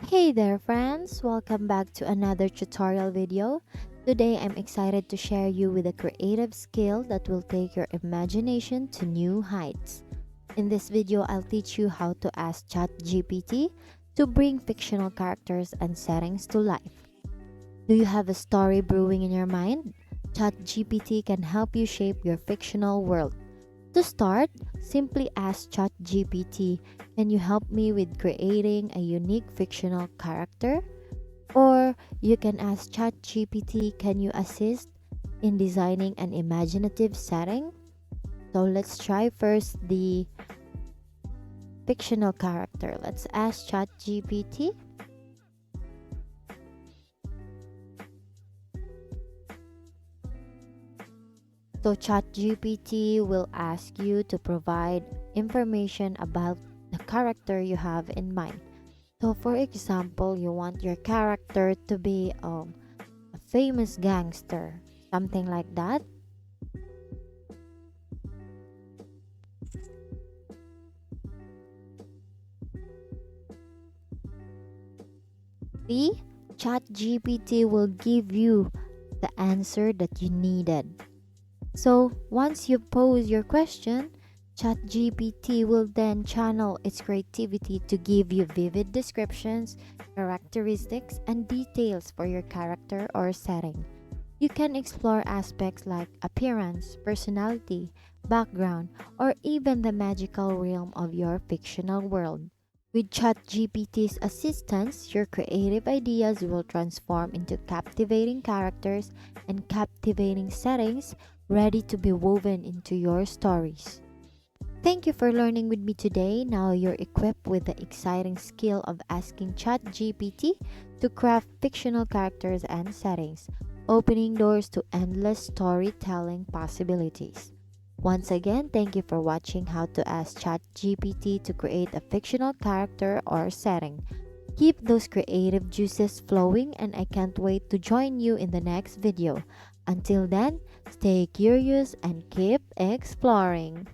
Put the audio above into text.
Hey there friends, welcome back to another tutorial video. Today I'm excited to share you with a creative skill that will take your imagination to new heights. In this video, I'll teach you how to ask ChatGPT to bring fictional characters and settings to life. Do you have a story brewing in your mind? ChatGPT can help you shape your fictional world. To start, simply ask ChatGPT, can you help me with creating a unique fictional character? Or you can ask ChatGPT, can you assist in designing an imaginative setting? So let's try first the fictional character. Let's ask ChatGPT. So ChatGPT will ask you to provide information about the character you have in mind. So for example, you want your character to be a famous gangster, something like that. The ChatGPT will give you the answer that you needed. So once you pose your question, ChatGPT will then channel its creativity to give you vivid descriptions, characteristics, and details for your character or setting. You can explore aspects like appearance, personality, background, or even the magical realm of your fictional world. With ChatGPT's assistance, your creative ideas will transform into captivating characters and captivating settings ready to be woven into your stories. Thank you for learning with me today. Now you're equipped with the exciting skill of asking ChatGPT to craft fictional characters and settings, opening doors to endless storytelling possibilities. Once again, thank you for watching how to ask ChatGPT to create a fictional character or setting. Keep those creative juices flowing, and I can't wait to join you in the next video. Until then, stay curious and keep exploring.